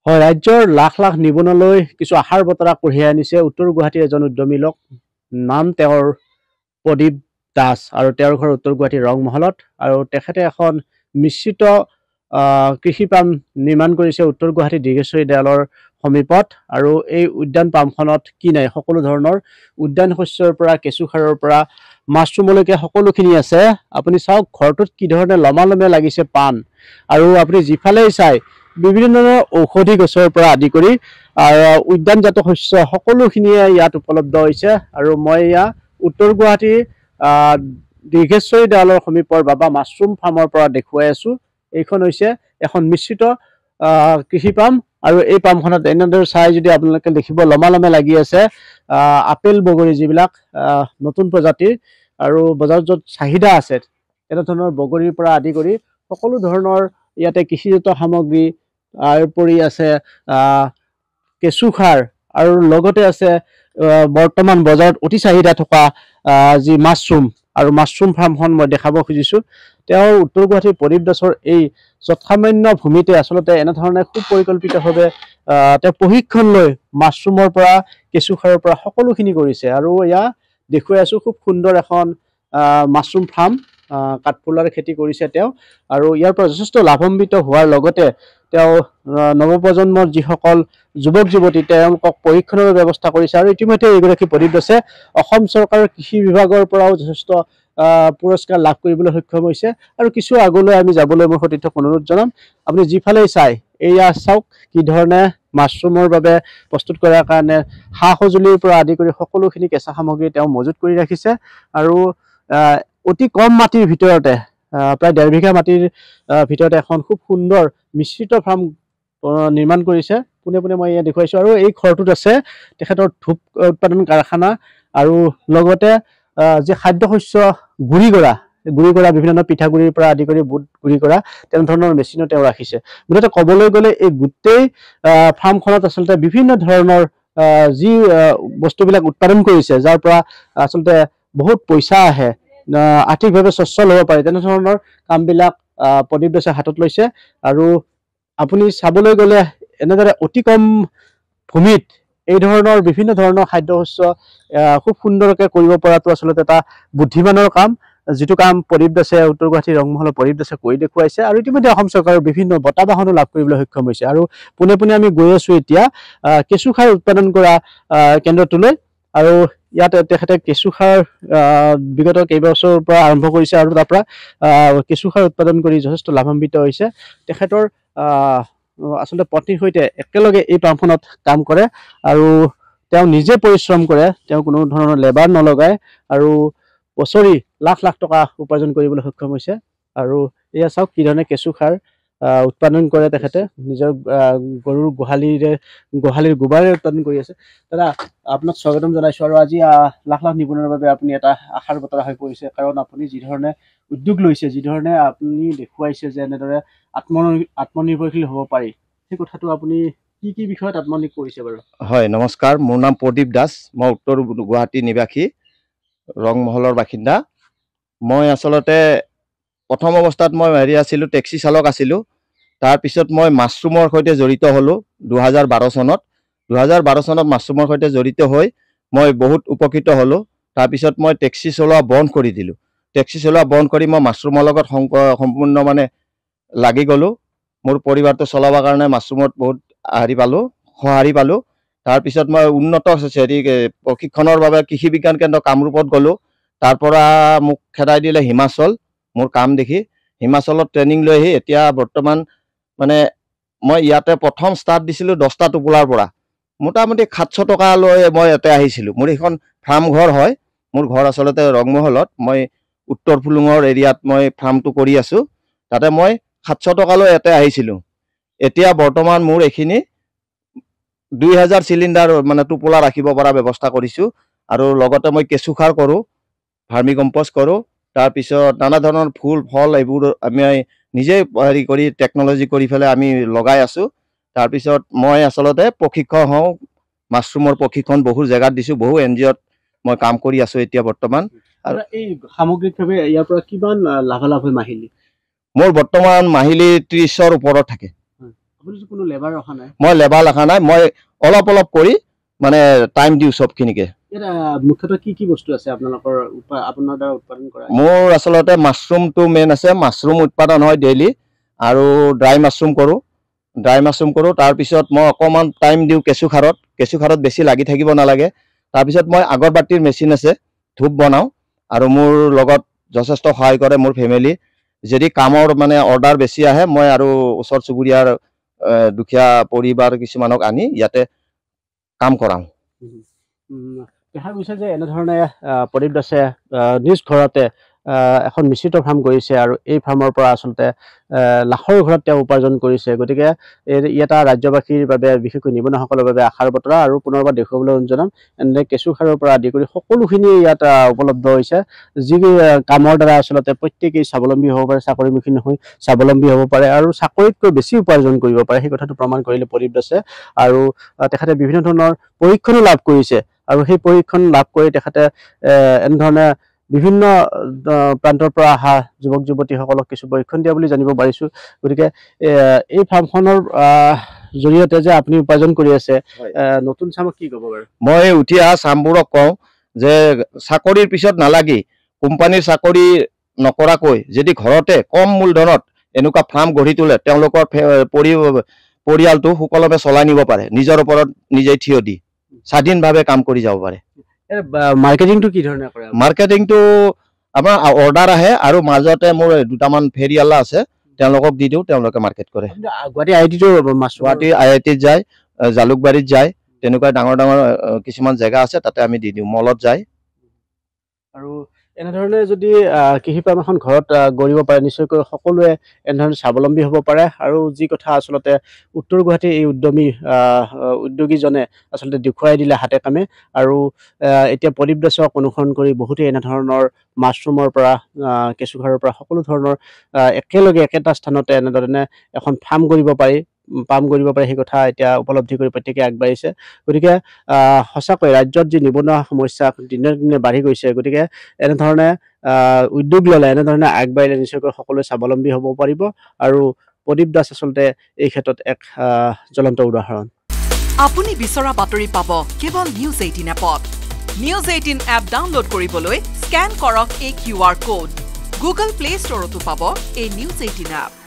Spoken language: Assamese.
হয়, ৰাজ্যৰ লাখ লাখ নিবনুৱালৈ কিছু আশাৰ বতৰা কঢ়িয়াই আনিছে উত্তৰ গুৱাহাটীৰ এজন উদ্যমী লোক। নাম তেওঁৰ প্ৰদীপ দাস আৰু তেওঁৰ ঘৰ উত্তৰ গুৱাহাটীৰ ৰংমহলত। আৰু তেখেতে এখন মিশ্ৰিত কৃষি পাম নিৰ্মাণ কৰিছে উত্তৰ গুৱাহাটী দীৰ্ঘেশ্বৰী দেৱালৰ সমীপত। আৰু এই উদ্যান পামখনত কি নাই, সকলো ধৰণৰ উদ্যান শস্যৰ পৰা কেঁচুসাৰৰ পৰা মাছৰুমলৈকে সকলোখিনি আছে। আপুনি চাওক ঘৰটোত কি ধৰণে লমালমে লাগিছে পাণ, আৰু আপুনি যিফালেই চাই বিভিন্ন ধৰণৰ ঔষধি গছৰ পৰা আদি কৰি উদ্যানজাত শস্য সকলোখিনিয়ে ইয়াত উপলব্ধ হৈছে। আৰু মই এয়া উত্তৰ গুৱাহাটীৰ দীৰ্ঘেশ্বৰী দেৱালৰ সমীপৰ বাবা মাছৰুম ফাৰ্মৰ পৰা দেখুৱাই আছো। এইখন হৈছে এখন মিশ্ৰিত কৃষি পাম, আৰু এই পামখনত এনেদৰে চাই যদি আপোনালোকে দেখিব লমালমে লাগি আছে আপেল বগৰী, যিবিলাক নতুন প্ৰজাতিৰ আৰু বজাৰত য'ত চাহিদা আছে তেনেধৰণৰ বগৰীৰ পৰা আদি কৰি সকলো ধৰণৰ ইয়াতে কৃষিজাত সামগ্ৰী, তাৰোপৰি আছে কেঁচুসাৰ, আৰু লগতে আছে বৰ্তমান বজাৰত অতি চাহিদা থকা যি মাছৰুম, আৰু মাছৰুম ফাৰ্মখন মই দেখাব খুজিছো। তেওঁ উত্তৰ গুৱাহাটীৰ প্ৰদীপ দাসৰ এই যৎসামান্য ভূমিতে আচলতে এনেধৰণে সুপৰিকল্পিতভাৱে তেওঁ প্ৰশিক্ষণ লৈ মাছৰুমৰ পৰা কেঁচুসাৰৰ পৰা সকলোখিনি কৰিছে। আৰু এয়া দেখুৱাই আছো খুব সুন্দৰ এখন মাছৰুম ফাৰ্ম, কাঠফুলাৰ খেতি কৰিছে তেওঁ। আৰু ইয়াৰ পৰা যথেষ্ট লাভান্বিত হোৱাৰ লগতে তেওঁ নৱপ্ৰজন্মৰ যিসকল যুৱক যুৱতী তেওঁলোকক প্ৰশিক্ষণৰ ব্যৱস্থা কৰিছে। আৰু ইতিমধ্যে এইগৰাকী প্ৰদীপ দাসে অসম চৰকাৰৰ কৃষি বিভাগৰ পৰাও যথেষ্ট পুৰস্কাৰ লাভ কৰিবলৈ সক্ষম হৈছে। আৰু কিছু আগলৈ আমি যাবলৈ মই সতীৰ্থক অনুৰোধ জনাম। আপুনি যিফালেই চাই এয়া চাওক কি ধৰণে মাছৰুমৰ বাবে প্ৰস্তুত কৰাৰ কাৰণে সা সঁজুলিৰ পৰা আদি কৰি সকলোখিনি কেঁচা সামগ্ৰী তেওঁ মজুত কৰি ৰাখিছে। আৰু অতি কম মাটিৰ ভিতৰতে প্ৰায় 1.5 বিঘা মাটিৰ ভিতৰতে এখন খুব সুন্দৰ মিশ্ৰিত ফাৰ্ম নিৰ্মাণ কৰিছে। পোনে পোনে মই ইয়াত দেখুৱাইছো। আৰু এই ঘৰটোত আছে তেখেতৰ ধূপ উৎপাদন কাৰখানা, আৰু লগতে যি খাদ্য শস্য গুড়ি কৰা বিভিন্ন ধৰণৰ পিঠাগুড়িৰ পৰা আদি কৰি বুট গুড়ি কৰা তেনেধৰণৰ মেচিনো তেওঁ ৰাখিছে। মুঠতে ক'বলৈ গ'লে এই গোটেই ফাৰ্মখনত আচলতে বিভিন্ন ধৰণৰ যি বস্তুবিলাক উৎপাদন কৰিছে, যাৰ পৰা আচলতে বহুত পইচা আহে, আৰ্থিকভাৱে সচ্ছল হ'ব পাৰে, তেনেধৰণৰ কামবিলাক প্ৰদীপ দাসে হাতত লৈছে। আৰু আপুনি চাবলৈ গ'লে এনেদৰে অতি কম ভূমিত এই ধৰণৰ বিভিন্ন ধৰণৰ খাদ্য শস্য খুব সুন্দৰকৈ কৰিব পৰাটো আচলতে এটা বুদ্ধিমানৰ কাম, যিটো কাম প্ৰদীপ দাসে উত্তৰ গুৱাহাটীৰ ৰংমহলৰ প্ৰদীপ দাসে কৰি দেখুৱাইছে। আৰু ইতিমধ্যে অসম চৰকাৰৰ বিভিন্ন বঁটা বাহনো লাভ কৰিবলৈ সক্ষম হৈছে। আৰু পোনে পোনে আমি গৈ আছো এতিয়া কেঁচুসাৰ উৎপাদন কৰা কেন্দ্ৰটোলৈ। আৰু ইয়াত তেখেতে কেঁচুসাৰ বিগত কেইবছৰৰ পৰা আৰম্ভ কৰিছে, আৰু তাৰ পৰা কেঁচুসাৰ উৎপাদন কৰি যথেষ্ট লাভান্বিত হৈছে। তেখেতৰ আচলতে পত্নীৰ সৈতে একেলগে এই ফাৰ্মখনত কাম কৰে, আৰু তেওঁ নিজে পৰিশ্ৰম কৰে, তেওঁ কোনো ধৰণৰ লেবাৰ নলগায়, আৰু বছৰি লাখ লাখ টকা উপাৰ্জন কৰিবলৈ সক্ষম হৈছে। আৰু এয়া চাওক কি ধৰণে কেঁচুসাৰ উৎপাদন কৰে তেখেতে নিজৰ গৰুৰ গোহালিৰ গোবাৰে উৎপাদন কৰি আছে। দাদা, আপোনাক স্বাগতম জনাইছো। আৰু আজি লাখ লাখ নিবনুৱাৰ বাবে আপুনি এটা আশাৰ বতৰা হৈ পৰিছে, কাৰণ আপুনি যি ধৰণে উদ্যোগ লৈছে, যি ধৰণে আপুনি দেখুৱাইছে যে এনেদৰে আত্মনিৰ্ভৰশীল হ'ব পাৰি, সেই কথাটো আপুনি কি বিষয়ত আত্মনিৰ্ভৰ কৰিছে বাৰু? হয়, নমস্কাৰ। মোৰ নাম প্ৰদীপ দাস, মই উত্তৰ গুৱাহাটী নিবাসী, ৰংমহলৰ বাসিন্দা। মই আচলতে প্ৰথম অৱস্থাত মই আছিলোঁ, টেক্সি চালক আছিলোঁ। তাৰপিছত মই মাছৰুমৰ সৈতে জড়িত হ'লোঁ 2012 চনত। 2012 চনত মাছৰুমৰ সৈতে জড়িত হৈ মই বহুত উপকৃত হ'লোঁ। তাৰপিছত মই টেক্সি চলোৱা বন্ধ কৰি দিলোঁ। টেক্সি চলোৱা বন্ধ কৰি মই মাছৰুমৰ লগত সম্পূৰ্ণ মানে লাগি গ'লোঁ। মোৰ পৰিবাৰটো চলাবৰ কাৰণে মাছৰুমত বহুত সঁহাৰি পালোঁ। তাৰপিছত মই উন্নত প্ৰশিক্ষণৰ বাবে কৃষি বিজ্ঞান কেন্দ্ৰ কামৰূপত গ'লোঁ। তাৰ পৰা মোক খেদাই দিলে হিমাচল, মোৰ কাম দেখি। হিমাচলত ট্ৰেইনিং লৈ আহি এতিয়া বৰ্তমান মানে মই ইয়াতে প্ৰথম ষ্টাৰ্ট দিছিলোঁ 10টা টোপোলাৰ পৰা। মোটামুটি 700 টকা লৈ মই ইয়াতে আহিছিলোঁ। মোৰ এইখন ফাৰ্ম ঘৰ হয়। মোৰ ঘৰ আচলতে ৰংমহলত। মই উত্তৰ ফুলুঙৰ এৰিয়াত মই ফাৰ্মটো কৰি আছোঁ। তাতে মই 700 টকালৈ ইয়াতে আহিছিলোঁ। এতিয়া বৰ্তমান মোৰ এইখিনি 2000 চিলিণ্ডাৰ মানে টোপোলা ৰাখিব পৰা ব্যৱস্থা কৰিছোঁ। আৰু লগতে মই কেঁচুসাৰ কৰোঁ, ভাৰ্মি কম্পষ্ট কৰোঁ। তাৰপিছত নানা ধৰণৰ ফুল ফল এইবোৰ আমি নিজে কৰি টেকন'লজি কৰি পেলাই আমি লগাই আছোঁ। তাৰপিছত মই আচলতে প্ৰশিক্ষক হওঁ, মাছৰুমৰ প্ৰশিক্ষণ বহু জেগাত দিছোঁ, বহু NGOত মই কাম কৰি আছোঁ এতিয়া বৰ্তমান। আৰু এই সামগ্ৰিকভাৱে ইয়াৰ পৰা কিমান লাভালাভ হয় মাহিলী? মোৰ বৰ্তমান মাহিলী 30ৰ ওপৰত থাকে। আপুনি কোনো লেবাৰ ৰখা নাই? মই লেবাৰ ৰখা নাই, মই অলপ অলপ কৰি মানে টাইম দিওঁ চবখিনিকে। মুখ্যতঃ কি কি বস্তু আছে আপোনালোকৰ আপোনাৰ দ্বাৰা উৎপাদন কৰা? মোৰ আচলতে মাছৰুমটো মেইন আছে, মাছৰুম উৎপাদন হয় ডেইলি, আৰু ড্ৰাই মাছৰুম কৰোঁ। তাৰপিছত মই অকণমান টাইম দিওঁ কেঁচুখাৰত বেছি লাগি থাকিব নালাগে। তাৰপিছত মই আগৰবাতিৰ মেচিন আছে, ধূপ বনাওঁ, আৰু মোৰ লগত যথেষ্ট সহায় কৰে মোৰ ফেমিলি। যদি কামৰ মানে অৰ্ডাৰ বেছি আহে, মই আৰু ওচৰ চুবুৰীয়াৰ দুখীয়া পৰিবাৰ কিছুমানক আনি ইয়াতে কাম কৰাওঁ। দেখা গৈছে যে এনেধৰণে প্ৰদীপ দাসে নিজ ঘৰতে এখন মিশ্ৰিত ফাৰ্ম কৰিছে, আৰু এই ফাৰ্মৰ পৰা আচলতে লাখৰ ঘৰত তেওঁ উপাৰ্জন কৰিছে। গতিকে ই এটা ৰাজ্যবাসীৰ বাবে, বিশেষকৈ নিবনুৱাসকলৰ বাবে আশাৰ বতৰা। আৰু পুনৰবাৰ দেখুৱাবলৈ জনাম, এনে কেঁচুসাৰৰ পৰা আদি কৰি সকলোখিনি ইয়াত উপলব্ধ হৈছে, যি কামৰ দ্বাৰা আচলতে প্ৰত্যেকেই স্বাৱলম্বী হ'ব পাৰে, চাকৰিমুখী নহয় স্বাৱলম্বী হ'ব পাৰে, আৰু চাকৰিতকৈ বেছি উপাৰ্জন কৰিব পাৰে। সেই কথাটো প্ৰমাণ কৰিলে প্ৰদীপ দাসে। আৰু তেখেতে বিভিন্ন ধৰণৰ প্ৰশিক্ষণো লাভ কৰিছে, আৰু সেই প্ৰশিক্ষণ লাভ কৰি তেখেতে এনেধৰণে বিভিন্ন প্ৰান্তৰ পৰা অহা যুৱক যুৱতীসকলক কিছু প্ৰশিক্ষণ দিয়া বুলি জানিব পাৰিছোঁ। গতিকে এই ফাৰ্মখনৰ জৰিয়তে যে আপুনি উপাৰ্জন কৰি আছে, নতুন চামক কি ক'ব বাৰু? মই উঠি অহা চামবোৰক কওঁ যে চাকৰিৰ পিছত নালাগি, কোম্পানীৰ চাকৰি নকৰাকৈ যদি ঘৰতে কম মূলধনত এনেকুৱা ফাৰ্ম গঢ়ি তোলে, তেওঁলোকৰ পৰিয়ালটো সুকলমে চলাই নিব পাৰে, নিজৰ ওপৰত নিজেই থিয় দি স্বাধীনভাৱে কাম কৰি যাব পাৰে। মাৰ্কেটিংটো কি ধৰণে কৰে? মাৰ্কেটিংটো আপোনাৰ অৰ্ডাৰ আহে, আৰু মাজতে মোৰ দুটামান ফেৰিয়ালা আছে, তেওঁলোকক দি দিওঁ, তেওঁলোকে মাৰ্কেট কৰে। গুৱাহাটী IIT-টো গুৱাহাটী IIT-ত যায়, জালুকবাৰীত যায়, তেনেকুৱা ডাঙৰ ডাঙৰ কিছুমান জেগা আছে, তাতে আমি দি দিওঁ, মলত যায়। আৰু এনেধৰণে যদি কৃষি ফাৰ্ম এখন ঘৰত গঢ়িব পাৰে, নিশ্চয়কৈ সকলোৱে এনেধৰণে স্বাৱলম্বী হ'ব পাৰে। আৰু যি কথা আচলতে উত্তৰ গুৱাহাটীৰ এই উদ্যোগীজনে আচলতে দেখুৱাই দিলে হাতে কামে। আৰু এতিয়া প্ৰদীপ দাসক অনুসৰণ কৰি বহুতেই এনেধৰণৰ মাছৰুমৰ পৰা, কেঁচুসাৰৰ পৰা সকলো ধৰণৰ একেলগে একেটা স্থানতে এনেধৰণে এখন ফাৰ্ম কৰিব পাৰি, সেই কথা এতিয়া উপলব্ধি কৰি প্ৰত্যেকে আগবাঢ়িছে। গতিকে সঁচাকৈ ৰাজ্যত যি নিবনুৱা সমস্যা দিনে দিনে বাঢ়ি গৈছে, গতিকে এনেধৰণে উদ্যোগ ল'লে, এনেধৰণে আগবাঢ়িলে নিশ্চয়কৈ সকলোৱে স্বাৱলম্বী হ'ব পাৰিব। আৰু প্ৰদীপ দাস আচলতে এই ক্ষেত্ৰত এক জ্বলন্ত উদাহৰণ। আপুনি বিচৰা বাতৰি পাব কেৱল নিউজ 18 এপত। নিউজ 18 এপ ডাউনলোড কৰিবলৈ স্কেন কৰক এই QR কোড। গুগল প্লে ষ্টৰতো পাব এই নিউজ 18 এপ।